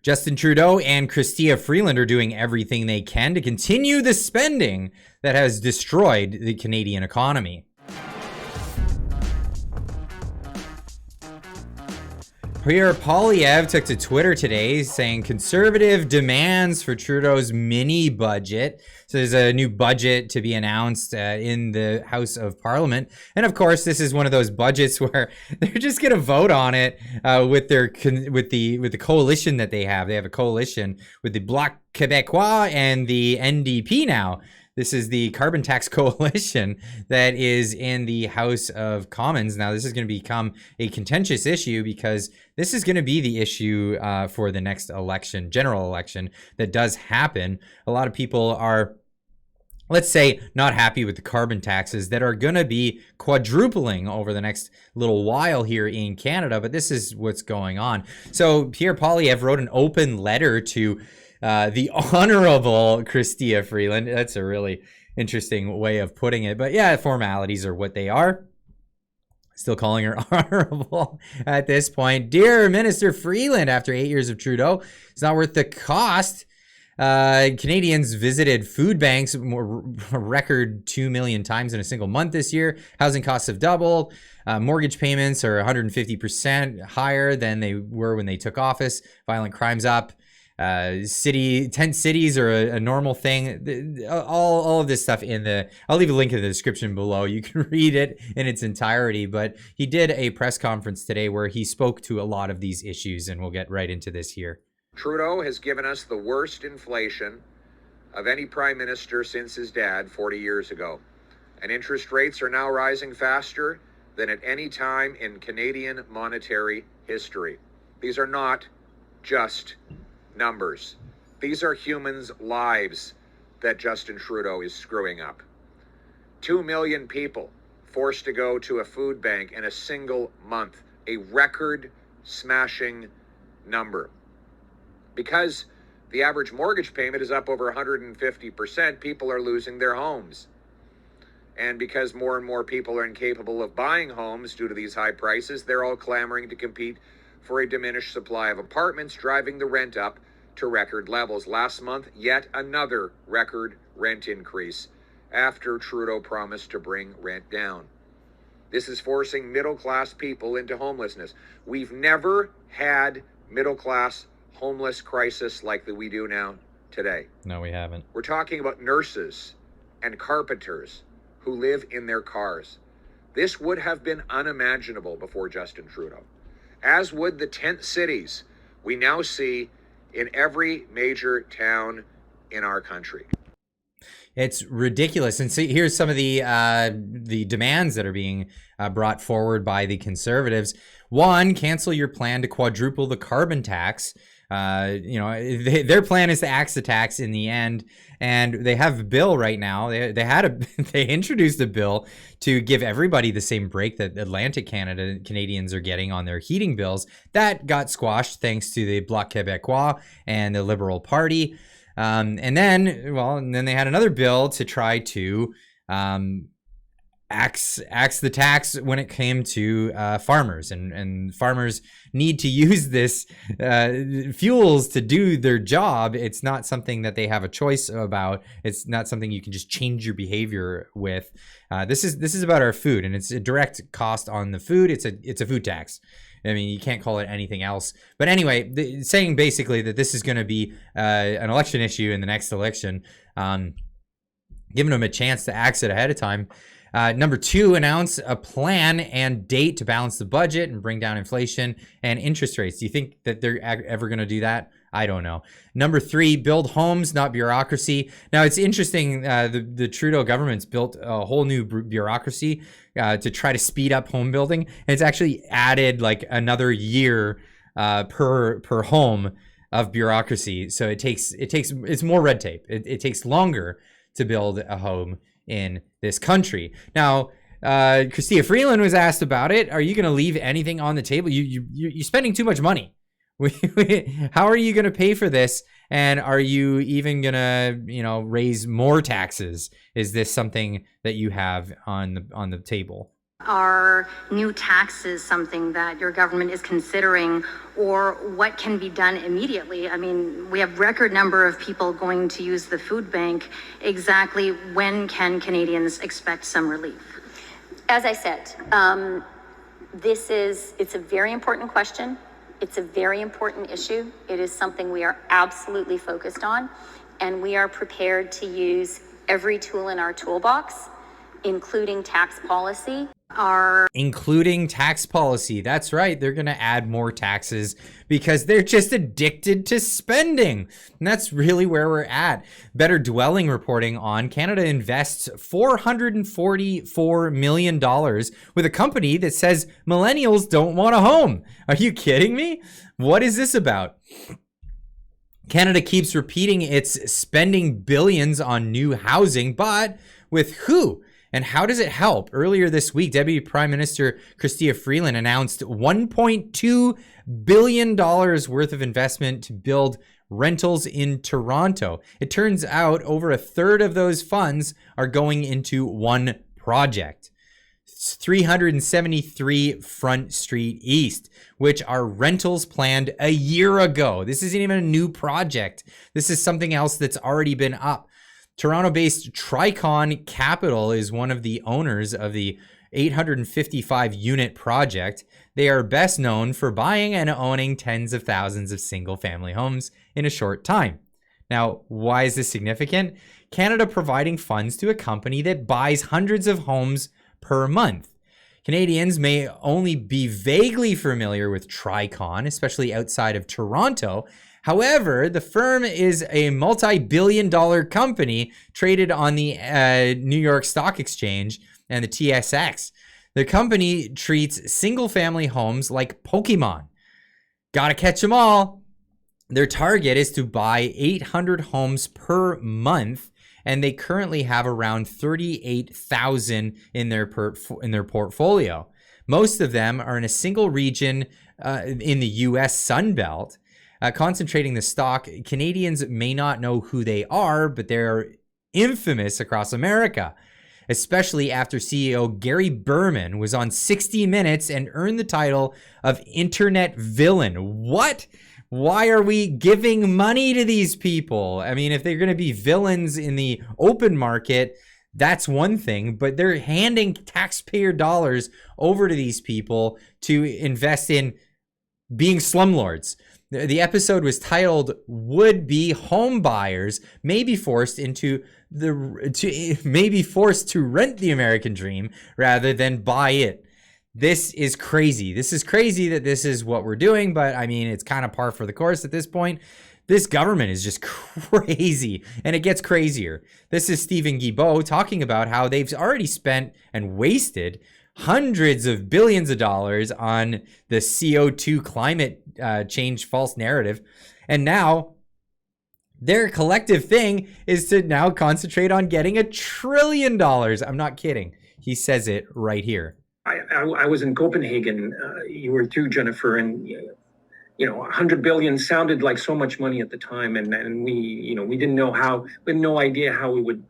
Justin Trudeau and Chrystia Freeland are doing everything they can to continue the spending that has destroyed the Canadian economy. Pierre Poilievre took to Twitter today saying conservative demands for Trudeau's mini budget. So there's a new budget to be announced in the House of Parliament. And of course, this is one of those budgets where they're just going to vote on it with the coalition that they have. They have a coalition with the Bloc Québécois and the NDP now. This is the carbon tax coalition that is in the House of Commons. Now, this is going to become a contentious issue because this is going to be the issue for the next election, general election, that does happen. A lot of people are, let's say, not happy with the carbon taxes that are going to be quadrupling over the next little while here in Canada. But this is what's going on. So Pierre Poilievre wrote an open letter to the Honorable Chrystia Freeland. That's a really interesting way of putting it. But yeah, formalities are what they are. Still calling her honorable at this point. Dear Minister Freeland, after 8 years of Trudeau, it's not worth the cost. Canadians visited food banks a record 2 million times in a single month this year. Housing costs have doubled. Mortgage payments are 150% higher than they were when they took office. Violent crimes up. Tent cities are a normal thing. All of this stuff I'll leave a link in the description below. You can read it in its entirety, but he did a press conference today where he spoke to a lot of these issues, and we'll get right into this here. Trudeau has given us the worst inflation of any prime minister since his dad 40 years ago. And interest rates are now rising faster than at any time in Canadian monetary history. These are not just numbers. These are humans' lives that Justin Trudeau is screwing up. 2 million people forced to go to a food bank in a single month, a record-smashing number. Because the average mortgage payment is up over 150%, people are losing their homes. And because more and more people are incapable of buying homes due to these high prices, they're all clamoring to compete for a diminished supply of apartments, driving the rent up to record levels. Last month, yet another record rent increase after Trudeau promised to bring rent down. This is forcing middle-class people into homelessness. We've never had middle-class homeless crisis like that we do now today. No, we haven't. We're talking about nurses and carpenters who live in their cars. This would have been unimaginable before Justin Trudeau, as would the tent cities we now see in every major town in our country. It's ridiculous. And see, here's some of the demands that are being brought forward by the Conservatives. One, cancel your plan to quadruple the carbon tax. Their plan is to axe the tax in the end, and they have a bill right now. They introduced a bill to give everybody the same break that Atlantic Canadians are getting on their heating bills. That got squashed thanks to the Bloc Québécois and the Liberal Party. And then they had another bill to try to axe the tax when it came to farmers, and farmers need to use this fuels to do their job. It's not something that they have a choice about. It's not something you can just change your behavior with. This is about our food, and it's a direct cost on the food. It's a food tax. I mean, you can't call it anything else. But anyway, saying basically that this is going to be an election issue in the next election, giving them a chance to axe it ahead of time. Number two, announce a plan and date to balance the budget and bring down inflation and interest rates. Do you think that they're ever going to do that? I don't know. Number three, build homes, not bureaucracy. Now, it's interesting. The Trudeau government's built a whole new bureaucracy to try to speed up home building. And it's actually added like another year per home of bureaucracy. So it's more red tape. It takes longer to build a home in this country. Now, Chrystia Freeland was asked about it. Are you going to leave anything on the table? You're spending too much money. How are you going to pay for this? And are you even going to, raise more taxes? Is this something that you have on the table? Are new taxes something that your government is considering, or what can be done immediately? I mean, we have record number of people going to use the food bank. Exactly when can Canadians expect some relief? As I said, it's a very important question. It's a very important issue. It is something we are absolutely focused on, and we are prepared to use every tool in our toolbox, including tax policy. Including tax policy. That's right. They're going to add more taxes because they're just addicted to spending. And that's really where we're at. Better Dwelling reporting on Canada invests $444 million with a company that says millennials don't want a home. Are you kidding me? What is this about? Canada keeps repeating it's spending billions on new housing, but with who? And how does it help? Earlier this week, Deputy Prime Minister Freeland announced $1.2 billion worth of investment to build rentals in Toronto. It turns out over a third of those funds are going into one project. It's 373 Front Street East, which are rentals planned a year ago. This isn't even a new project. This is something else that's already been up. Toronto-based Tricon Capital is one of the owners of the 855-unit project. They are best known for buying and owning tens of thousands of single-family homes in a short time. Now, why is this significant? Canada providing funds to a company that buys hundreds of homes per month. Canadians may only be vaguely familiar with Tricon, especially outside of Toronto. However, the firm is a multi-billion-dollar company traded on the New York Stock Exchange and the TSX. The company treats single-family homes like Pokemon. Gotta catch them all. Their target is to buy 800 homes per month, and they currently have around 38,000 in their portfolio. Most of them are in a single region in the U.S. Sunbelt. Concentrating the stock, Canadians may not know who they are, but they're infamous across America, especially after CEO Gary Berman was on 60 Minutes and earned the title of Internet Villain. What? Why are we giving money to these people? I mean, if they're going to be villains in the open market, that's one thing, but they're handing taxpayer dollars over to these people to invest in being slumlords. The episode was titled "Would-Be Home Buyers May Be Forced to Rent the American Dream Rather Than Buy It." This is crazy. This is crazy that this is what we're doing, but I mean, it's kind of par for the course at this point. This government is just crazy, and it gets crazier. This is Stephen Guilbeault talking about how they've already spent and wasted hundreds of billions of dollars on the CO2 climate change false narrative. And now their collective thing is to now concentrate on getting $1 trillion. I'm not kidding. He says it right here. I was in Copenhagen. You were too, Jennifer, and 100 billion sounded like so much money at the time, and we didn't know how. We had no idea how we would.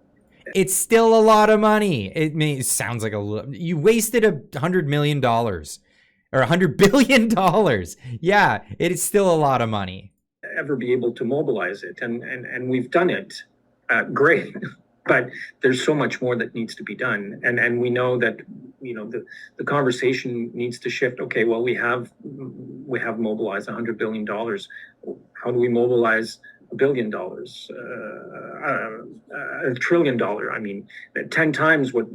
It's still a lot of money. It sounds like you wasted $100 million or $100 billion. Yeah, it is still a lot of money. Ever be able to mobilize it, and we've done it. Great. But there's so much more that needs to be done. And we know that, the conversation needs to shift. Okay, well, we have mobilized $100 billion. How do we mobilize $1 billion? $1 trillion. I mean, 10 times what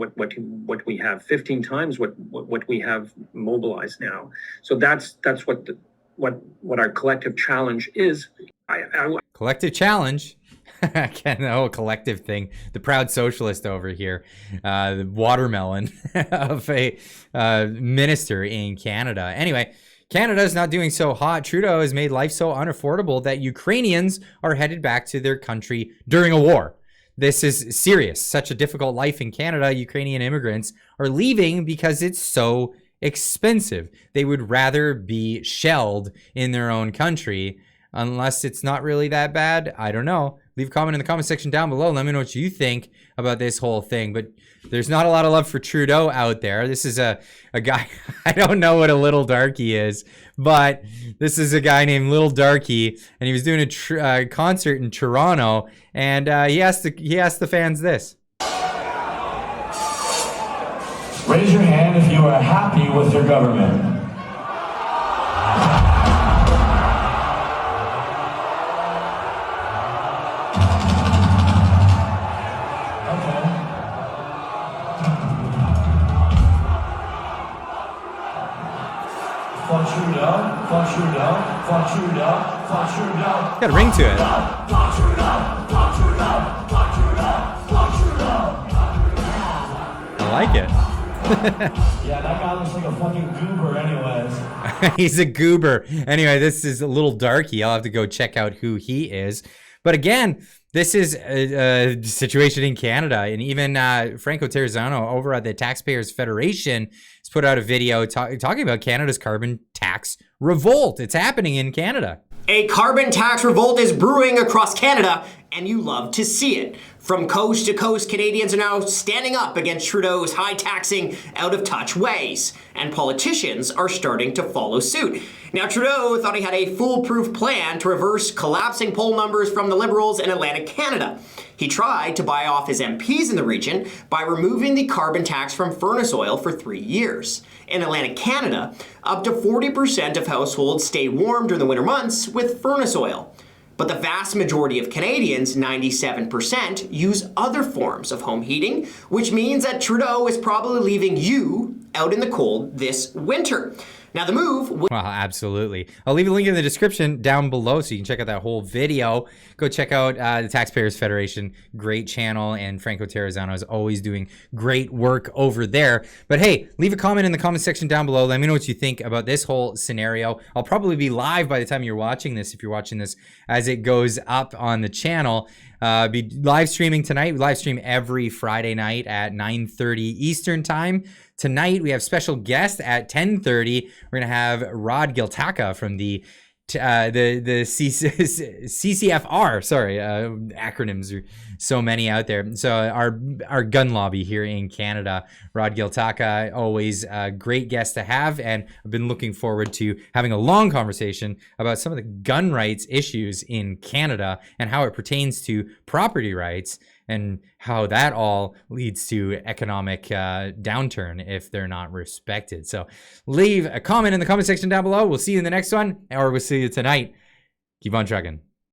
we have, 15 times what we have mobilized now. So that's what our collective challenge is. Collective challenge. Again, the whole collective thing. The proud socialist over here, the watermelon of a minister in Canada. Anyway, Canada's not doing so hot. Trudeau has made life so unaffordable that Ukrainians are headed back to their country during a war. This is serious. Such a difficult life in Canada. Ukrainian immigrants are leaving because it's so expensive. They would rather be shelled in their own country, unless it's not really that bad. I don't know. leave a comment in the comment section down below. Let me know what you think about this whole thing. But there's not a lot of love for Trudeau out there. This is a guy, I don't know what a little darky is, but this is a guy named Little Darky, and he was doing a concert in Toronto, and he asked the fans this. Raise your hand if you are happy with your government. Got a ring to it. I like it. Yeah, that guy looks like a fucking goober anyways. He's a goober. Anyway, this is a Little Darky. I'll have to go check out who he is. But again, this is a situation in Canada. And even Franco Terrazzano over at the Taxpayers Federation has put out a video talking about Canada's carbon tax revolt. It's happening in Canada. A carbon tax revolt is brewing across Canada, and you love to see it. From coast to coast, Canadians are now standing up against Trudeau's high-taxing, out-of-touch ways, and politicians are starting to follow suit. Now, Trudeau thought he had a foolproof plan to reverse collapsing poll numbers from the Liberals in Atlantic Canada. He tried to buy off his MPs in the region by removing the carbon tax from furnace oil for 3 years. In Atlantic Canada, up to 40% of households stay warm during the winter months with furnace oil. But the vast majority of Canadians, 97%, use other forms of home heating, which means that Trudeau is probably leaving you out in the cold this winter. Now the move... Well, absolutely. I'll leave a link in the description down below so you can check out that whole video. Go check out the Taxpayers Federation. Great channel, and Franco Terrazzano is always doing great work over there. But hey, leave a comment in the comment section down below. Let me know what you think about this whole scenario. I'll probably be live by the time you're watching this, if you're watching this as it goes up on the channel. Be live streaming tonight. We live stream every Friday night at 9:30 Eastern time. Tonight we have special guest at 10:30. We're gonna have Rod Giltaca from the CCFR. Sorry, acronyms are so many out there. So our gun lobby here in Canada. Rod Giltaca, always a great guest to have, and I've been looking forward to having a long conversation about some of the gun rights issues in Canada and how it pertains to property rights, and how that all leads to economic downturn if they're not respected. So leave a comment in the comment section down below. We'll see you in the next one, or we'll see you tonight. Keep on trucking.